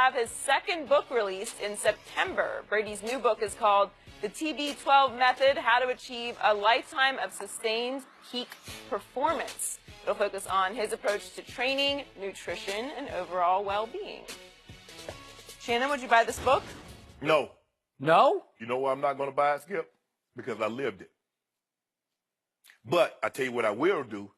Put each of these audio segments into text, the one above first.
have his second book released in September. Brady's new book is called The TB12 Method, How to Achieve a Lifetime of Sustained Peak Performance. It'll focus on his approach to training, nutrition, and overall well-being. Shannon, would you buy this book? No. No? You know why I'm not going to buy it, Skip? Because I lived it. But I tell you what I will do.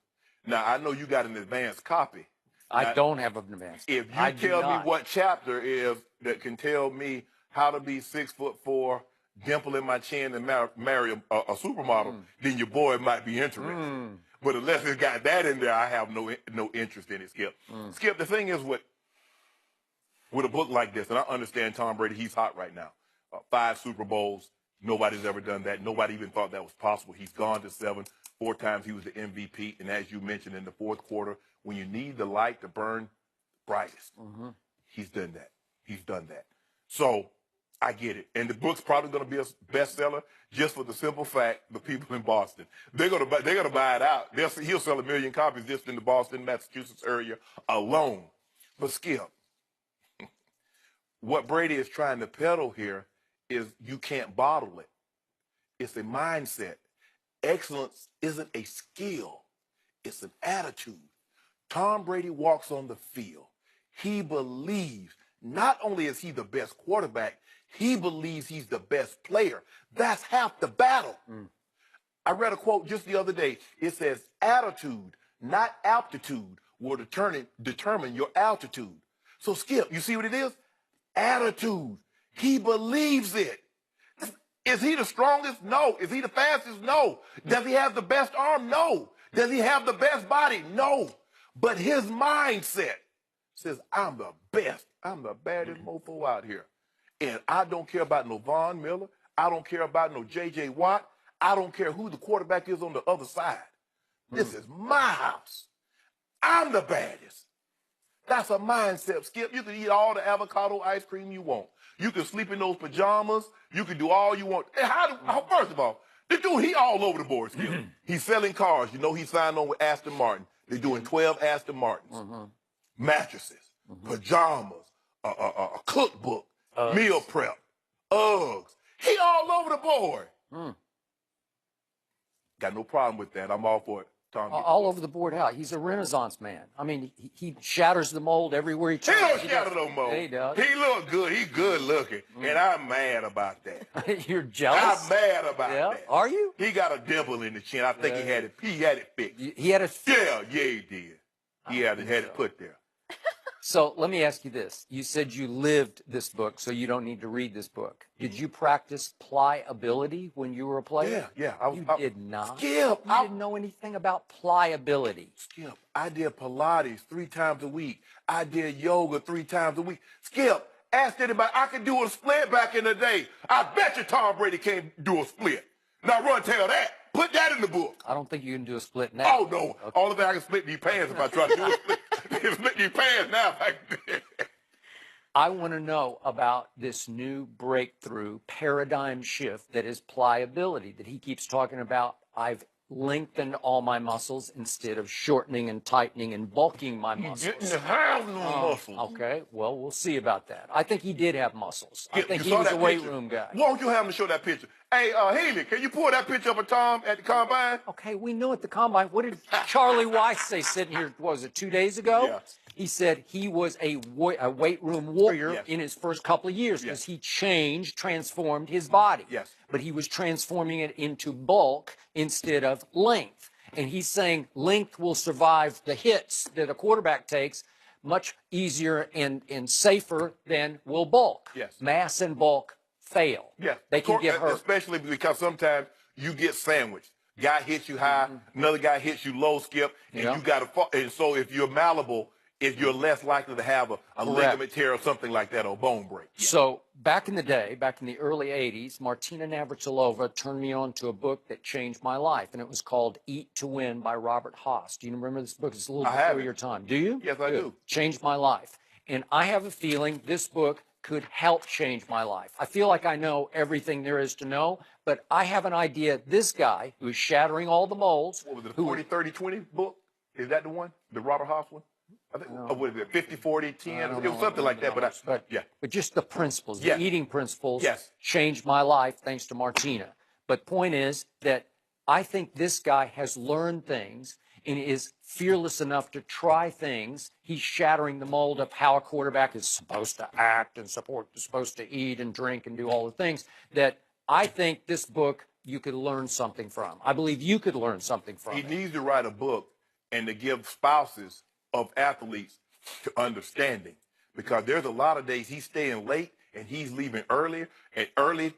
Now, I know you got an advanced copy. I don't have an advanced copy. If you tell me what chapter is that can tell me how to be 6'4", dimple in my chin, and marry a supermodel, then your boy might be interested. But unless it's got that in there, I have no interest in it, Skip. Skip, the thing is with a book like this, and I understand Tom Brady, he's hot right now. 5 Super Bowls, nobody's ever done that. Nobody even thought that was possible. He's gone to 7. 4 times he was the MVP, and as you mentioned, in the fourth quarter, when you need the light to burn brightest, he's done that. He's done that. So I get it. And the book's probably going to be a bestseller just for the simple fact the people in Boston, they're going to buy it out. He'll sell 1 million copies just in the Boston, Massachusetts area alone. But Skip, what Brady is trying to peddle here is you can't bottle it. It's a mindset. Excellence isn't a skill. It's an attitude. Tom Brady walks on the field. He believes not only is he the best quarterback, he believes he's the best player. That's half the battle. I read a quote just the other day. It says, attitude, not aptitude, will determine your altitude. So, Skip, you see what it is? Attitude. He believes it. Is he the strongest? No. Is he the fastest? No. Does he have the best arm? No. Does he have the best body? No. But his mindset says, I'm the best. I'm the baddest mofo out here. And I don't care about no Von Miller. I don't care about no J.J. Watt. I don't care who the quarterback is on the other side. This is my house. I'm the baddest. That's a mindset, Skip. You can eat all the avocado ice cream you want. You can sleep in those pajamas. You can do all you want. And first of all, the dude, he all over the board, Skip. He's selling cars. You know he signed on with Aston Martin. They're doing 12 Aston Martins. Mattresses, pajamas, a cookbook, meal prep, Uggs. He all over the board. Got no problem with that. I'm all for it. Tom, all over the board how? He's a Renaissance man. I mean, he shatters the mold everywhere he turns. He don't shatter no mold. He does. He look good. He good looking. And I'm mad about that. You're jealous? I'm mad about that. Are you? He got a dimple in the chin. I think he had it fixed. He had it fixed? Yeah, he did. He had it put there. So let me ask you this. You said you lived this book, so you don't need to read this book. Did you practice pliability when you were a player? Yeah. You did not? Skip. You didn't know anything about pliability. Skip, I did Pilates 3 times a week. I did yoga 3 times a week. Skip, ask anybody. I could do a split back in the day. I bet you Tom Brady can't do a split. Now run tell that. Put that in the book. I don't think you can do a split now. Oh, no. Okay. Only thing I can split these pants if I try to do a split. Split these pants now. I want to know about this new breakthrough paradigm shift that is pliability that he keeps talking about. I've lengthened all my muscles instead of shortening and tightening and bulking my muscles. You didn't have no muscles. Okay, well, we'll see about that. I think he did have muscles. I think he was a weight room guy. Why don't you have him show that picture? Hey, Haley, can you pull that picture up of Tom at the Combine? Okay, we know at the Combine. What did Charlie Weiss say sitting here, what was it, 2 days ago? Yeah. He said he was a weight room warrior in his first couple of years because he transformed his body. Yes. But he was transforming it into bulk instead of length. And he's saying length will survive the hits that a quarterback takes much easier and safer than will bulk. Yes. Mass and bulk fail. Yeah. They can get hurt. Especially because sometimes you get sandwiched. Guy hits you high, another guy hits you low, Skip, and you got to fall. And so if you're malleable, if you're less likely to have a ligament tear or something like that or a bone break. Yeah. So back in the day, back in the early 80s, Martina Navratilova turned me on to a book that changed my life, and it was called Eat to Win by Robert Haas. Do you remember this book? It's a little before your time. Do you? Yes, I do. Changed my life. And I have a feeling this book could help change my life. I feel like I know everything there is to know, but I have an idea. This guy who is shattering all the molds. What was it, the 40, 30, 20 book? Is that the one? The Robert Haas one? I think, what is it, 50, 40, 10? It was something like that, yeah. But just the principles, the Yes. eating principles Yes. changed my life thanks to Martina. But point is that I think this guy has learned things and is fearless enough to try things. He's shattering the mold of how a quarterback is supposed to act and supposed to eat and drink and do all the things that I think this book you could learn something from. I believe you could learn something from He it. needs to write a book and to give spouses of athletes to understanding, because there's a lot of days he's staying late and he's leaving early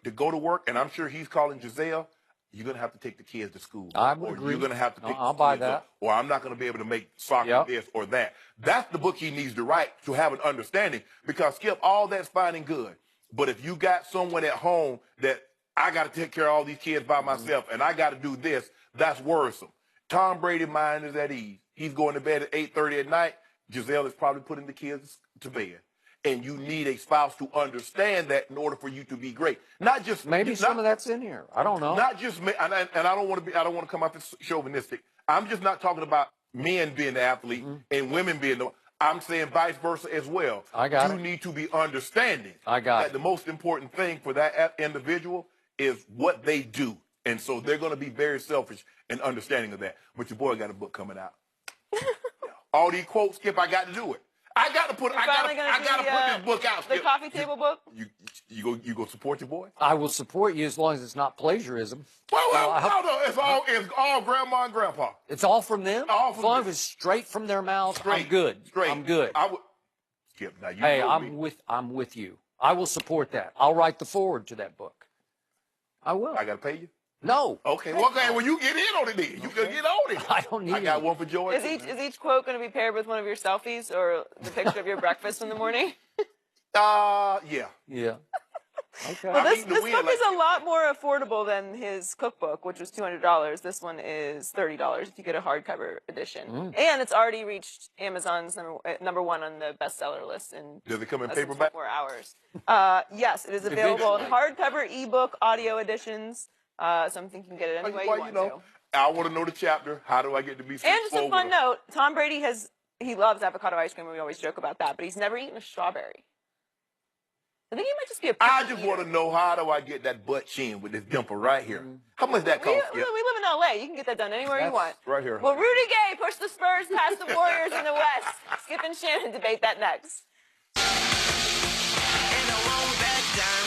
to go to work, and I'm sure he's calling Giselle, you're going to have to take the kids to school. I would or agree. You're going to have to take I'll the buy kids that. up, or I'm not going to be able to make soccer Yep. this or that. That's the book he needs to write to have an understanding, because, Skip, all that's fine and good. But if you got someone at home that I got to take care of all these kids by myself and I got to do this, that's worrisome. Tom Brady's mind is at ease. He's going to bed at 8:30 at night. Giselle is probably putting the kids to bed. And you need a spouse to understand that in order for you to be great. Not just Maybe some of that's in here. I don't know. Not just me, and I don't want to come out this chauvinistic. I'm just not talking about men being the athlete and women being the. I'm saying vice versa as well. I got You it. need to be understanding. I got that it. the most important thing for that individual is what they do, and so they're going to be very selfish and understanding of that. But your boy got a book coming out. All these quotes, Skip, I got to do it. I got to put this book out. The Skip. coffee table book? You go support your boy? I will support you as long as it's not plagiarism. It's all grandma and grandpa. It's all from them? All from as long them. as it's straight from their mouths, Straight, I'm good. Straight. I'm good. Skip, now you Hey, know I'm me. with you. I will support that. I'll write the foreword to that book. I will. I got to pay you? No. Okay, well, you get in on it then. You can get on it. I don't need I got it. one for George. Is each quote going to be paired with one of your selfies or the picture of your breakfast in the morning? Yeah. Yeah. Okay. Well, this eating the book wind is like- a lot more affordable than his cookbook, which was $200. This one is $30 if you get a hardcover edition. And it's already reached Amazon's number one on the bestseller list in Does it come in less than paperback? 24 hours. Yes, it is available in hardcover, ebook, audio editions. So I'm thinking you can get it any way you want to. I want to know the chapter. How do I get to be And just a slow fun with him? note, Tom Brady he loves avocado ice cream, and we always joke about that, but he's never eaten a strawberry. I think he might just be a I picky just eater. want to know, how do I get that butt chin with this dimple right here? How much that We cost? live in LA. You can get that done anywhere you want. Right here. Well, Rudy Gay pushed the Spurs past the Warriors in the West. Skip and Shannon debate that next. And I won't back down.